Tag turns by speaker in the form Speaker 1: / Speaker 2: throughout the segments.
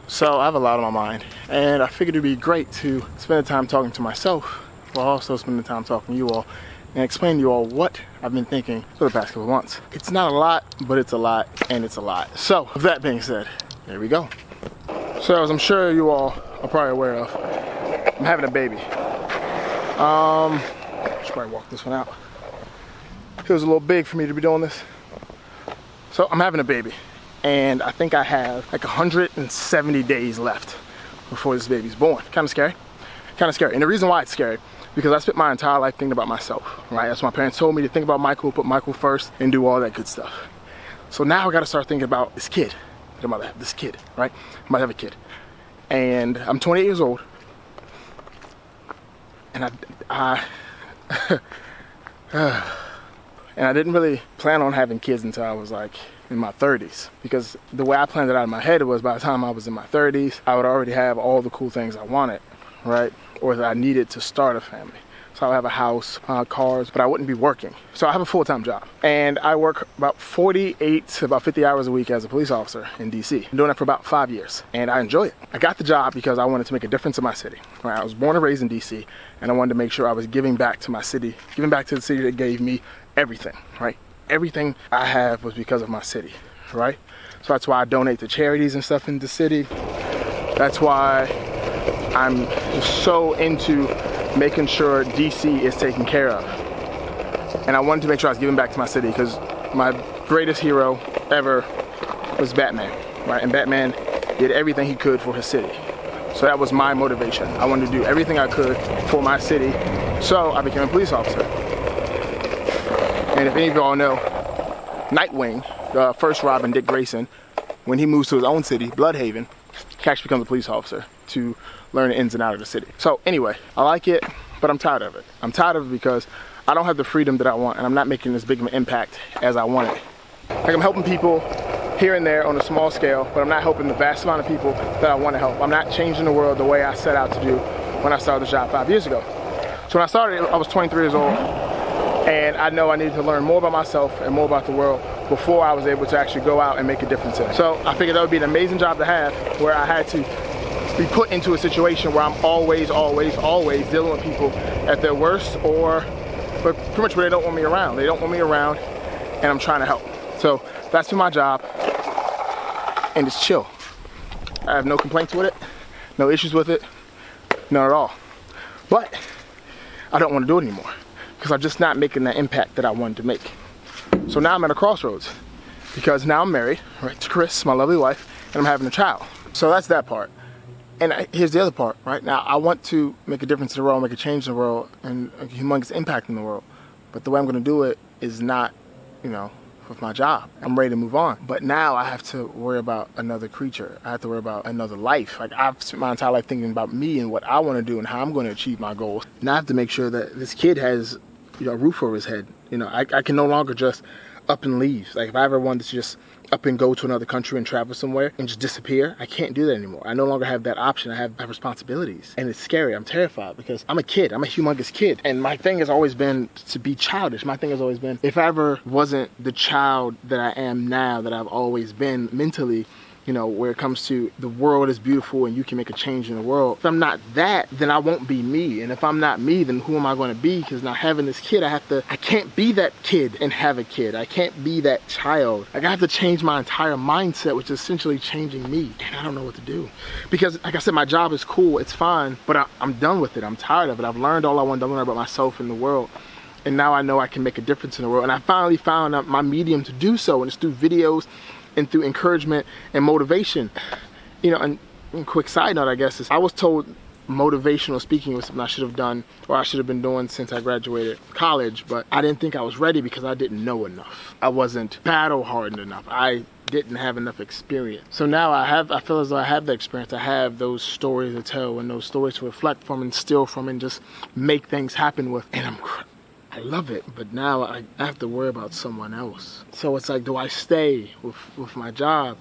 Speaker 1: So I have a lot on my mind, and I figured it'd be great to spend the time talking to myself while also spending the time talking to you all and explain to you all what I've been thinking for the past couple of months. It's not a lot, but it's a lot, and it's a lot. So with that being said, here we go. So as I'm sure you all are probably aware of, I'm having a baby. Should probably walk this one out. It was a little big for me to be doing this. So I'm having a baby. And I think I have like 170 days left before this baby's born. Kind of scary. Kind of scary. And the reason why it's scary, because I spent my entire life thinking about myself, right? That's what my parents told me, to think about Michael, put Michael first, and do all that good stuff. So now I gotta start thinking about this kid. I'm about to have this kid, right? I'm about to have a kid. And I'm 28 years old. And I didn't really plan on having kids until I was like in my 30s, because the way I planned it out in my head was by the time I was in my 30s, I would already have all the cool things I wanted, right? Or that I needed to start a family. So I would have a house, cars, but I wouldn't be working. So I have a full-time job, and I work about 48 to about 50 hours a week as a police officer in DC. I'm doing that for about 5 years, and I enjoy it. I got the job because I wanted to make a difference in my city. Right? I was born and raised in DC, and I wanted to make sure I was giving back to my city, giving back to the city that gave me everything, right? Everything I have was because of my city, right? So that's why I donate to charities and stuff in the city. That's why I'm so into making sure DC is taken care of. And I wanted to make sure I was giving back to my city, because my greatest hero ever was Batman, right? And Batman did everything he could for his city. So that was my motivation. I wanted to do everything I could for my city, so I became a police officer. And if any of y'all know, NightWing, the first Robin, Dick Grayson, when he moves to his own city, Bloodhaven, he actually becomes a police officer to learn the ins and outs of the city. So anyway, I like it, but I'm tired of it. I'm tired of it because I don't have the freedom that I want, and I'm not making as big of an impact as I wanted. Like, I'm helping people here and there on a small scale, but I'm not helping the vast amount of people that I want to help. I'm not changing the world the way I set out to do when I started the job 5 years ago. So when I started, I was 23 years old. And I know I needed to learn more about myself and more about the world before I was able to actually go out and make a difference in it. So I figured that would be an amazing job to have, where I had to be put into a situation where I'm always dealing with people at their worst, but pretty much where they don't want me around. They don't want me around, and I'm trying to help. So that's been my job, and it's chill. I have no complaints with it, no issues with it, none at all. But I don't want to do it anymore, because I'm just not making the impact that I wanted to make. So now I'm at a crossroads, because now I'm married, right, to Chris, my lovely wife, and I'm having a child. So that's that part. And here's the other part, right? Now, I want to make a difference in the world, make a change in the world, and a humongous impact in the world. But the way I'm gonna do it is not, with my job. I'm ready to move on. But now I have to worry about another creature. I have to worry about another life. Like, I've spent my entire life thinking about me and what I want to do and how I'm going to achieve my goals. Now I have to make sure that this kid has, a roof over his head. I can no longer just up and leave. Like, if I ever wanted to just up and go to another country and travel somewhere and just disappear, I can't do that anymore. I no longer have that option. I have responsibilities, and it's scary. I'm terrified because I'm a kid. I'm a humongous kid, and my thing has always been to be childish. My thing has always been, if I ever wasn't the child that I am now, that I've always been mentally, where it comes to the world is beautiful and you can make a change in the world. If I'm not that, then I won't be me. And if I'm not me, then who am I going to be? Because now having this kid, I can't be that kid and have a kid. I can't be that child. Like, I have to change my entire mindset, which is essentially changing me. And I don't know what to do. Because, like I said, my job is cool, it's fine, but I'm done with it. I'm tired of it. I've learned all I wanted to learn about myself and the world. And now I know I can make a difference in the world. And I finally found out my medium to do so, and it's through videos and through encouragement and motivation. And quick side note, I guess, is I was told motivational speaking was something I should have done, or I should have been doing since I graduated college, but I didn't think I was ready because I didn't know enough. I wasn't battle hardened enough. I didn't have enough experience. So now I feel as though I have the experience. I have those stories to tell and those stories to reflect from and steal from and just make things happen with. And I love it, but now I have to worry about someone else. So it's like, do I stay with my job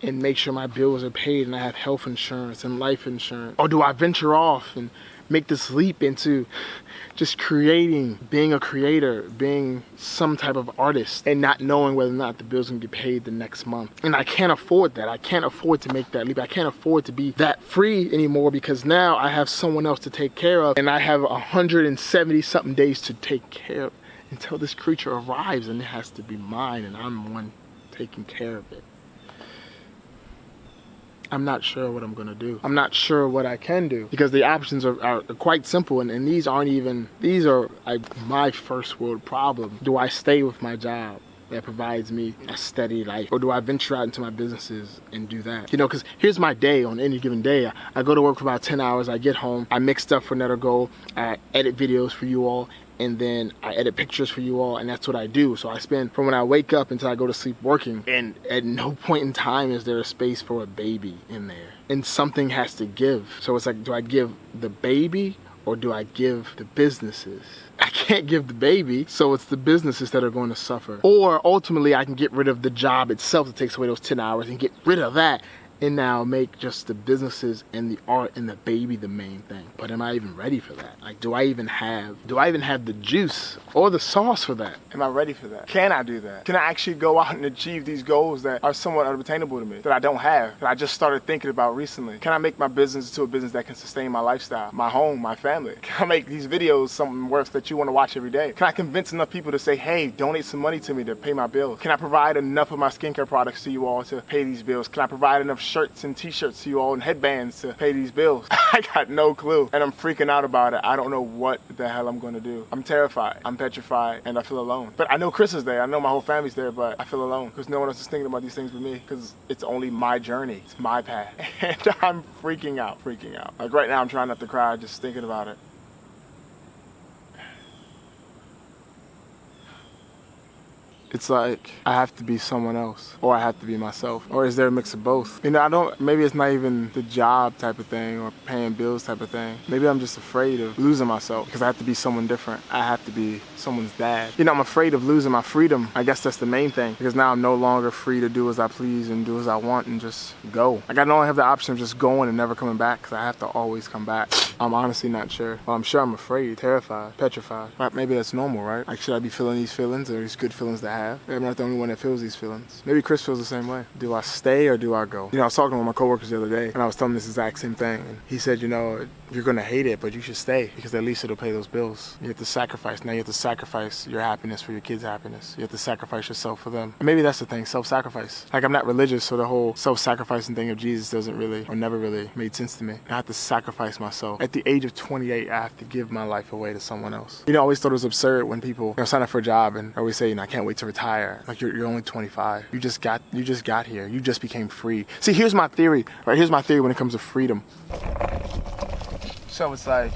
Speaker 1: and make sure my bills are paid and I have health insurance and life insurance? Or do I venture off and make this leap into just creating, being a creator, being some type of artist, and not knowing whether or not the bills can get paid the next month. And I can't afford that. I can't afford to make that leap. I can't afford to be that free anymore, because now I have someone else to take care of, and I have 170 something days to take care of until this creature arrives, and it has to be mine, and I'm the one taking care of it. I'm not sure what I'm gonna do. I'm not sure what I can do, because the options are quite simple, and these are like my first world problem. Do I stay with my job that provides me a steady life, or do I venture out into my businesses and do that? You know, because here's my day. On any given day, I go to work for about 10 hours, I get home, I make stuff for Netter Gold, I edit videos for you all, and then I edit pictures for you all, and that's what I do. So I spend from when I wake up until I go to sleep working, and at no point in time is there a space for a baby in there. And something has to give. So it's like, do I give the baby or do I give the businesses? I can't give the baby, so it's the businesses that are going to suffer. Or ultimately I can get rid of the job itself that takes away those 10 hours and get rid of that, and now make just the businesses and the art and the baby the main thing. But am I even ready for that? Like, do I even have the juice or the sauce for that? Am I ready for that? Can I do that? Can I actually go out and achieve these goals that are somewhat unattainable to me, that I don't have, that I just started thinking about recently? Can I make my business into a business that can sustain my lifestyle, my home, my family? Can I make these videos something worth that you want to watch every day? Can I convince enough people to say, hey, donate some money to me to pay my bills? Can I provide enough of my skincare products to you all to pay these bills? Can I provide enough shirts and t-shirts to you all and headbands to pay these bills? I got no clue, and I'm freaking out about it. I don't know what the hell I'm gonna do. I'm terrified, I'm petrified, and I feel alone. But I know Chris is there, I know my whole family's there, but I feel alone because no one else is thinking about these things but me, because it's only my journey, it's my path. And I'm freaking out. Like right now I'm trying not to cry just thinking about it. It's like I have to be someone else, or I have to be myself, or is there a mix of both? You know, maybe it's not even the job type of thing or paying bills type of thing. Maybe I'm just afraid of losing myself because I have to be someone different. I have to be someone's dad. You know, I'm afraid of losing my freedom. I guess that's the main thing, because now I'm no longer free to do as I please and do as I want and just go. Like I don't have the option of just going and never coming back, because I have to always come back. I'm honestly not sure. Well, I'm sure I'm afraid, terrified, petrified. But maybe that's normal, right? Like, should I be feeling these feelings, or these good feelings to have? I'm not the only one that feels these feelings. Maybe Chris feels the same way. Do I stay or do I go? You know, I was talking with my coworkers the other day, and I was telling them this exact same thing. And he said, you know, you're gonna hate it, but you should stay, because at least it'll pay those bills. You have to sacrifice. Now you have to sacrifice your happiness for your kids' happiness. You have to sacrifice yourself for them. And maybe that's the thing, self-sacrifice. Like, I'm not religious, so the whole self-sacrificing thing of Jesus doesn't really, or never really made sense to me. I have to sacrifice myself. At the age of 28, I have to give my life away to someone else. You know, I always thought it was absurd when people, you know, sign up for a job and always say, you know, I can't wait to retire. Like, you're only 25. You just got here. You just became free. See, here's my theory, right? Here's my theory when it comes to freedom. So it's like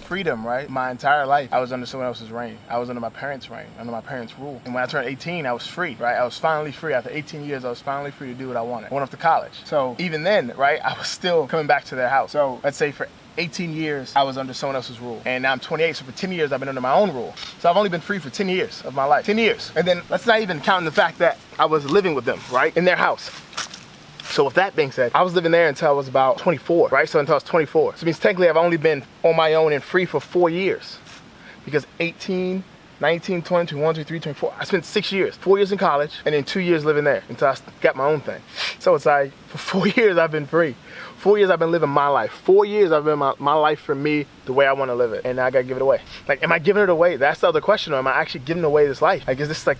Speaker 1: freedom, right? My entire life, I was under someone else's reign. I was under my parents' reign, under my parents' rule. And when I turned 18, I was free, right? I was finally free. After 18 years, I was finally free to do what I wanted. I went off to college. So even then, right, I was still coming back to their house. So let's say for 18 years, I was under someone else's rule. And now I'm 28, so for 10 years, I've been under my own rule. So I've only been free for 10 years of my life. 10 years. And then let's not even count the fact that I was living with them, right, in their house. So with that being said, I was living there until I was about 24, right? So until I was 24. So it means technically I've only been on my own and free for 4 years. Because 18, 19, 20, 21, 22, 24, I spent 6 years. 4 years in college, and then 2 years living there until I got my own thing. So it's like, for 4 years I've been free. 4 years I've been living my life. 4 years I've been my life for me, the way I want to live it. And now I gotta give it away. Like, am I giving it away? That's the other question. Or am I actually giving away this life? Like, is this like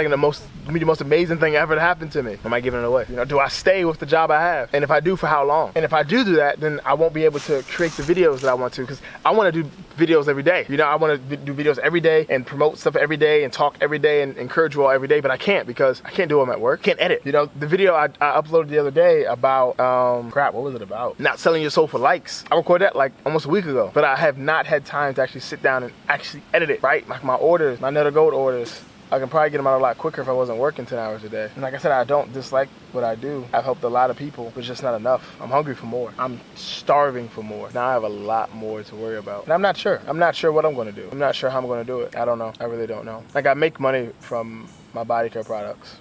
Speaker 1: the most amazing thing ever to happen to me? Am I giving it away? You know, do I stay with the job I have? And if I do, for how long? And if I do that, then I won't be able to create the videos that I want to, because I want to do videos every day. You know, I want to do videos every day and promote stuff every day and talk every day and encourage you all every day, but I can't, because I can't do them at work. Can't edit. You know, the video I uploaded the other day about, crap, what was it about? Not selling your soul for likes. I recorded that like almost a week ago, but I have not had time to actually sit down and actually edit it, right? Like my orders, my Netter Gold orders, I can probably get them out a lot quicker if I wasn't working 10 hours a day. And like I said, I don't dislike what I do. I've helped a lot of people, but it's just not enough. I'm hungry for more. I'm starving for more. Now I have a lot more to worry about. And I'm not sure. I'm not sure what I'm gonna do. I'm not sure how I'm gonna do it. I don't know. I really don't know. Like, I make money from my body care products.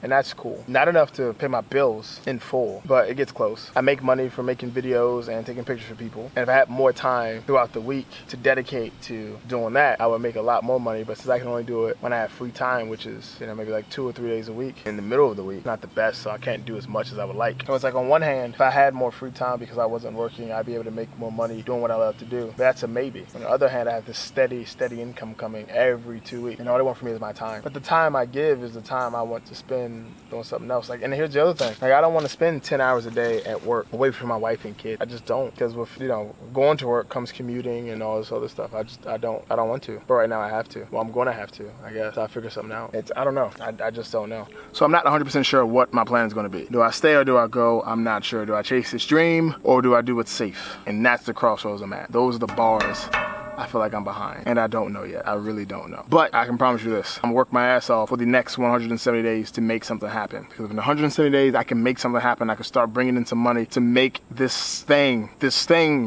Speaker 1: and that's cool. Not enough to pay my bills in full, but it gets close. I make money from making videos and taking pictures for people, and if I had more time throughout the week to dedicate to doing that, I would make a lot more money. But since I can only do it when I have free time, which is, you know, maybe like 2 or 3 days a week in the middle of the week, not the best, so I can't do as much as I would like. So it's like, on one hand, if I had more free time because I wasn't working, I'd be able to make more money doing what I love to do. But that's a maybe. On the other hand, I have this steady income coming every 2 weeks, and all they want from me is my time. But the time I give is the time I want to spend doing something else. Like, and here's the other thing. Like, I don't want to spend 10 hours a day at work away from my wife and kid. I just don't, because with, you know, going to work comes commuting and all this other stuff. I don't want to. But right now I have to. Well, I'm going to have to, I guess. I'll figure something out. I don't know. I just don't know. So I'm not 100% sure what my plan is going to be. Do I stay or do I go? I'm not sure. Do I chase this dream or do I do what's safe? And that's the crossroads I'm at. Those are the bars I feel like I'm behind, and I don't know yet. I really don't know. But I can promise you this. I'm gonna work my ass off for the next 170 days to make something happen. Because in 170 days, I can make something happen. I can start bringing in some money to make this thing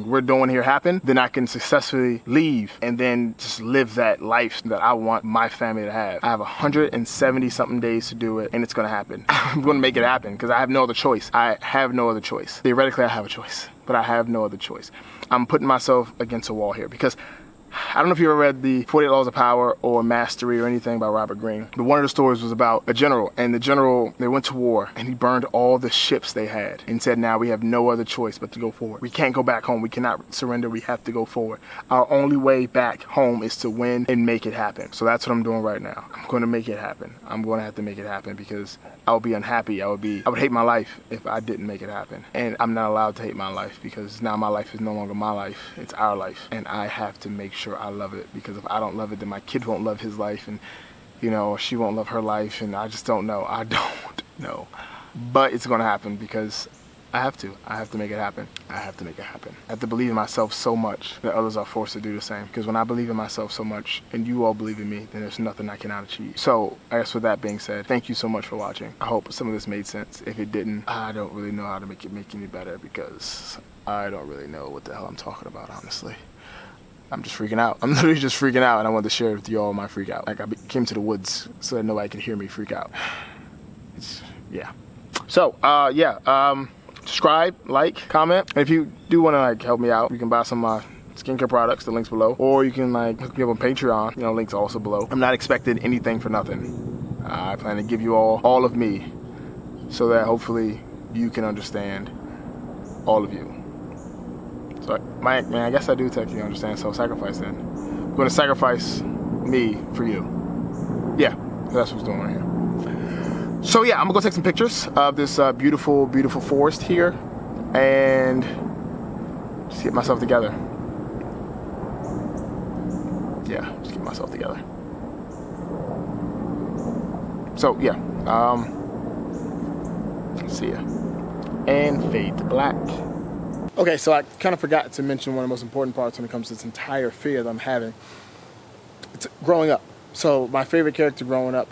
Speaker 1: we're doing here happen. Then I can successfully leave and then just live that life that I want my family to have. I have 170 something days to do it, and it's gonna happen. I'm gonna make it happen because I have no other choice. I have no other choice. Theoretically, I have a choice, but I have no other choice. I'm putting myself against a wall here because I don't know if you ever read the 48 Laws of Power or Mastery or anything by Robert Greene, but one of the stories was about a general, and the general, they went to war and he burned all the ships they had and said, now we have no other choice but to go forward. We can't go back home. We cannot surrender. We have to go forward. Our only way back home is to win and make it happen. So that's what I'm doing right now. I'm going to make it happen. I'm going to have to make it happen because I would be unhappy. I would hate my life if I didn't make it happen. And I'm not allowed to hate my life because now my life is no longer my life. It's our life. And I have to make sure I love it, because if I don't love it, then my kid won't love his life, and you know, she won't love her life, and I just don't know. I don't know. But it's gonna happen because I have to make it happen. I have to make it happen. I have to believe in myself so much that others are forced to do the same. Because when I believe in myself so much and you all believe in me, then there's nothing I cannot achieve. So I guess with that being said, thank you so much for watching. I hope some of this made sense. If it didn't, I don't really know how to make any better, because I don't really know what the hell I'm talking about, honestly. I'm just freaking out. I'm literally just freaking out, and I wanted to share with you all my freak out. Like, I came to the woods so that nobody could hear me freak out. Yeah. So, subscribe, like, comment. And if you do want to, like, help me out, you can buy some skincare products, the link's below. Or you can, like, hook me up on Patreon, you know, link's also below. I'm not expecting anything for nothing. I plan to give you all of me so that hopefully you can understand all of you. So, man, I guess I do technically understand self-sacrifice then. I'm going to sacrifice me for you. Yeah, that's what's going on here. So yeah, I'm going to go take some pictures of this beautiful, beautiful forest here and just get myself together. Yeah, just get myself together. So yeah, see ya. And fade to black. Okay, so I kind of forgot to mention one of the most important parts when it comes to this entire fear that I'm having. It's growing up. So my favorite character growing up,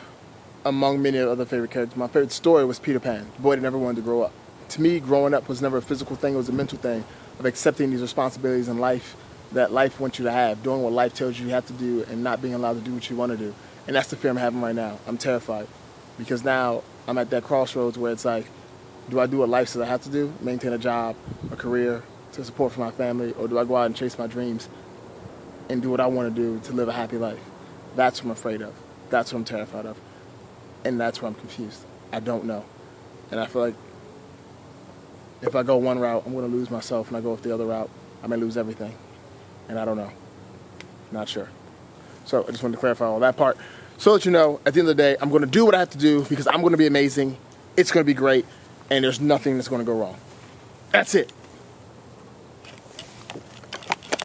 Speaker 1: among many other favorite characters, my favorite story was Peter Pan, the boy that never wanted to grow up. To me, growing up was never a physical thing, it was a mental thing of accepting these responsibilities in life that life wants you to have, doing what life tells you have to do and not being allowed to do what you want to do. And that's the fear I'm having right now. I'm terrified because now I'm at that crossroads where it's like, do I do what life says I have to do, maintain a job, a career, to support for my family, or do I go out and chase my dreams and do what I want to do to live a happy life? That's what I'm afraid of. That's what I'm terrified of. And that's where I'm confused. I don't know. And I feel like if I go one route, I'm going to lose myself, and I go with the other route, I may lose everything. And I don't know. Not sure. So I just wanted to clarify all that part so that you know, at the end of the day, I'm going to do what I have to do because I'm going to be amazing. It's going to be great. And there's nothing that's going to go wrong. That's it.